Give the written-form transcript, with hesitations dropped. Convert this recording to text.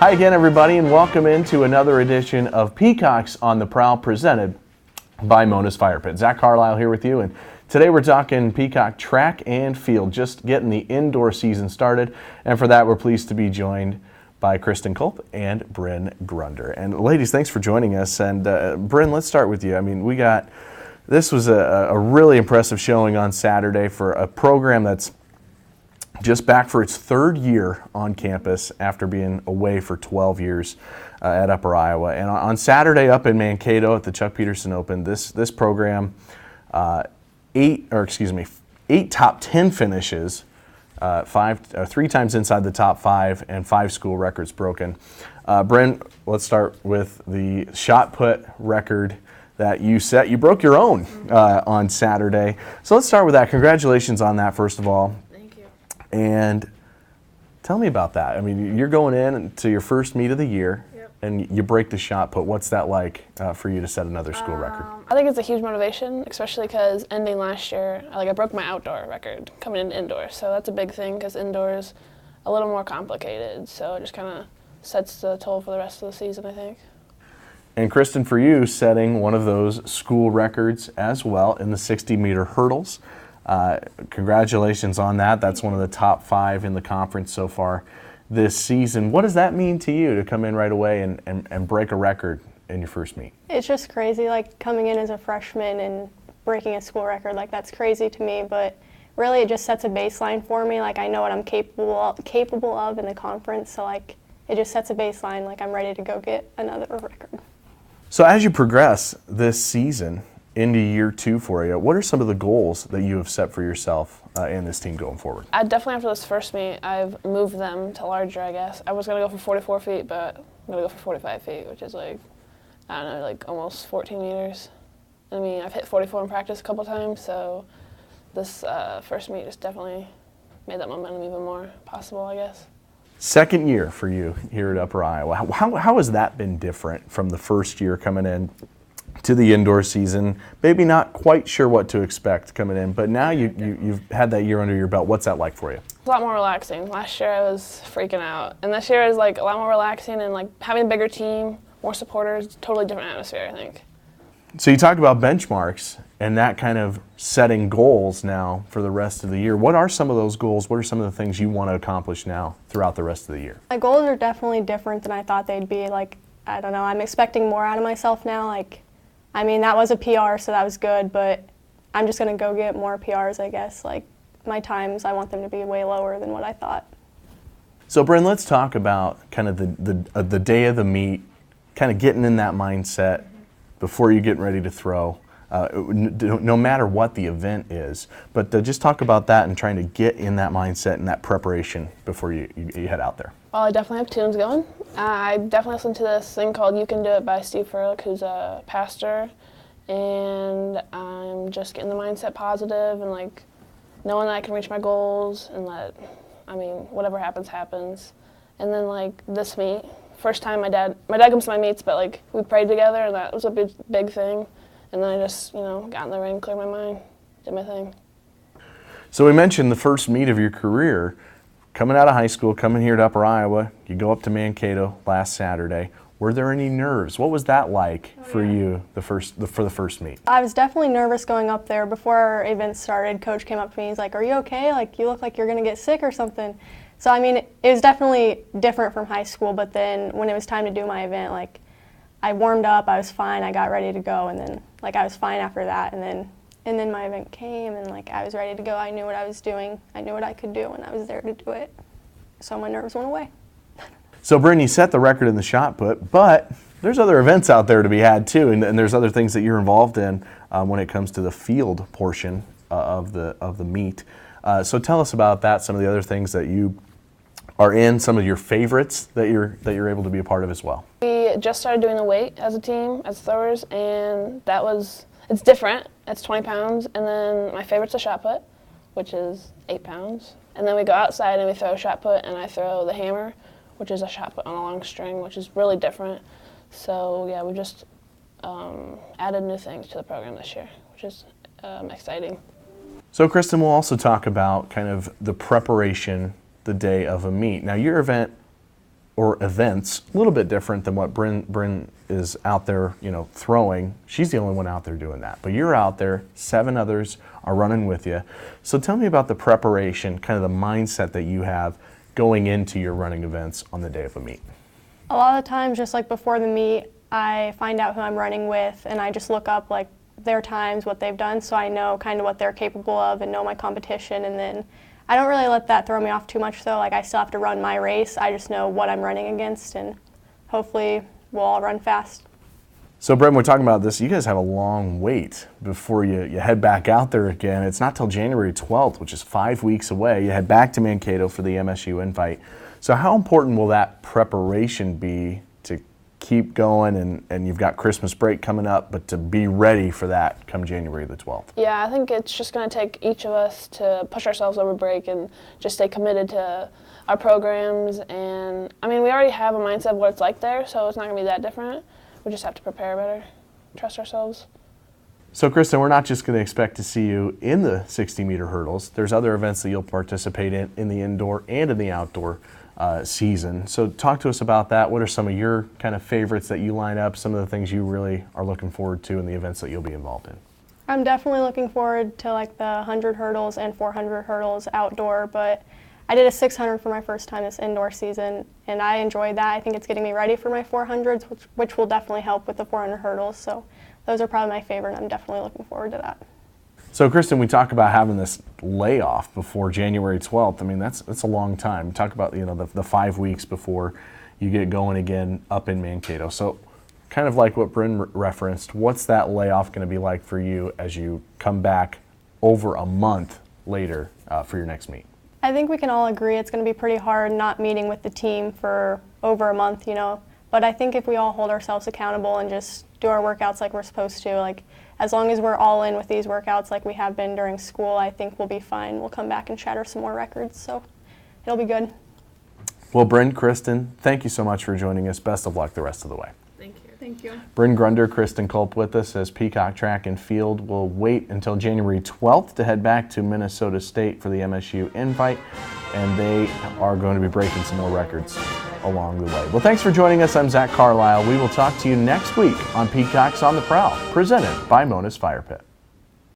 Hi again, everybody, and welcome into another edition of Peacocks on the Prowl, presented by Mona's Fire Pit. Zach Carlisle here with you, and today we're talking Peacock track and field, just getting the indoor season started, and for that we're pleased to be joined by Kristen Culp and Bryn Grunder. And ladies, thanks for joining us. And Bryn, let's start with you. I mean, this was a really impressive showing on Saturday for a program that's just back for its third year on campus after being away for 12 years at Upper Iowa. And on Saturday up in Mankato at the Chuck Peterson Open, this program, 8 top 10 finishes, 3 times inside the top 5, and 5 school records broken. Bryn, let's start with the shot put record that you set. You broke your own on Saturday. So let's start with that. Congratulations on that, first of all. And tell me about that. I mean, you're going in to your first meet of the year, and you break the shot put. What's that like for you to set another school record? I think it's a huge motivation, especially because ending last year, I broke my outdoor record coming into indoors. So that's a big thing because indoors a little more complicated. So it just kind of sets the toll for the rest of the season, I think. And Kristen, for you, setting one of those school records as well in the 60-meter hurdles. Congratulations on that. That's one of the top 5 in the conference so far this season. What does that mean to you to come in right away and break a record in your first meet? It's just crazy, coming in as a freshman and breaking a school record. That's crazy to me, but really it just sets a baseline for me. I know what I'm capable of in the conference, so it just sets a baseline. I'm ready to go get another record. So as you progress this season into year 2 for you, what are some of the goals that you have set for yourself and this team going forward? I definitely, after this first meet, I've moved them to larger, I guess. I was going to go for 44 feet, but I'm going to go for 45 feet, which is almost 14 meters. I mean, I've hit 44 in practice a couple times, so this first meet just definitely made that momentum even more possible, I guess. Second year for you here at Upper Iowa. How has that been different from the first year coming in to the indoor season? Maybe not quite sure what to expect coming in, but now you've had that year under your belt. What's that like for you? It's a lot more relaxing. Last year I was freaking out, and this year is a lot more relaxing, and having a bigger team, more supporters, totally different atmosphere, I think. So you talked about benchmarks and that kind of setting goals now for the rest of the year. What are some of those goals? What are some of the things you want to accomplish now throughout the rest of the year? My goals are definitely different than I thought they'd be. I don't know, I'm expecting more out of myself now. I mean, that was a PR, so that was good, but I'm just going to go get more PRs, I guess. My times, I want them to be way lower than what I thought. So, Bryn, let's talk about kind of the day of the meet, kind of getting in that mindset before you get ready to throw, no matter what the event is. But just talk about that and trying to get in that mindset and that preparation before you head out there. Well, I definitely have tunes going. I definitely listen to this thing called You Can Do It by Steve Furlick, who's a pastor, and I'm just getting the mindset positive and knowing that I can reach my goals and whatever happens, happens. And then this meet, first time my dad comes to my meets, but we prayed together, and that was a big thing. And then I just, got in the ring, cleared my mind, did my thing. So we mentioned the first meet of your career. Coming out of high school, coming here to Upper Iowa, you go up to Mankato last Saturday. Were there any nerves? What was that like for you for the first meet? I was definitely nervous going up there. Before our event started, Coach came up to me. He's like, "Are you okay? You look like you're going to get sick or something." So, I mean, it was definitely different from high school, but then when it was time to do my event, I warmed up, I was fine, I got ready to go, and then, I was fine after that, and then my event came, and I was ready to go. I knew what I was doing. I knew what I could do, and I was there to do it. So my nerves went away. So, Bryn, you set the record in the shot put, but there's other events out there to be had too, and there's other things that you're involved in when it comes to the field portion of the meet. So tell us about that. Some of the other things that you are in, some of your favorites that you're able to be a part of as well. We just started doing the weight as a team, as throwers, and it's different. It's 20 pounds, and then my favorite's a shot put, which is 8 pounds. And then we go outside and we throw a shot put, and I throw the hammer, which is a shot put on a long string, which is really different. So yeah, we just added new things to the program this year, which is exciting. So Kristen, we'll also talk about kind of the preparation the day of a meet. Now your event or events, a little bit different than what Bryn is out there, throwing. She's the only one out there doing that. But you're out there, 7 others are running with you. So tell me about the preparation, kind of the mindset that you have going into your running events on the day of a meet. A lot of the times, just like before the meet, I find out who I'm running with, and I just look up like their times, what they've done, so I know kind of what they're capable of and know my competition. And then I don't really let that throw me off too much, though. Like, I still have to run my race. I just know what I'm running against, and hopefully we'll all run fast. So, Bryn, we're talking about this. You guys have a long wait before you head back out there again. It's not till January 12th, which is 5 weeks away. You head back to Mankato for the MSU invite. So how important will that preparation be to keep going, and you've got Christmas break coming up, but to be ready for that come January the 12th? Yeah, I think it's just going to take each of us to push ourselves over break and just stay committed to our programs. And I mean, we already have a mindset of what it's like there, so it's not going to be that different. We just have to prepare better, trust ourselves. So, Kristen, we're not just going to expect to see you in the 60-meter hurdles. There's other events that you'll participate in the indoor and in the outdoor season. So talk to us about that. What are some of your kind of favorites that you line up, some of the things you really are looking forward to in the events that you'll be involved in? I'm definitely looking forward to like the 100 hurdles and 400 hurdles outdoor, but I did a 600 for my first time this indoor season, and I enjoyed that. I think it's getting me ready for my 400s, which will definitely help with the 400 hurdles. So those are probably my favorite, and I'm definitely looking forward to that. So, Kristen, we talk about having this layoff before January 12th. I mean, that's a long time. Talk about the 5 weeks before you get going again up in Mankato. So, kind of like what Bryn referenced, what's that layoff going to be like for you as you come back over a month later for your next meet? I think we can all agree it's going to be pretty hard not meeting with the team for over a month, But I think if we all hold ourselves accountable and just do our workouts like we're supposed to, like as long as we're all in with these workouts like we have been during school, I think we'll be fine. We'll come back and shatter some more records, so it'll be good. Well, Bryn, Kristen, thank you so much for joining us. Best of luck the rest of the way. Thank you. Thank you. Bryn Grunder, Kristen Culp with us as Peacock Track and Field will wait until January 12th to head back to Minnesota State for the MSU invite, and they are going to be breaking some more records along the way. Well, thanks for joining us. I'm Zach Carlisle. We will talk to you next week on Peacocks on the Prowl, presented by Mona's Fire Pit.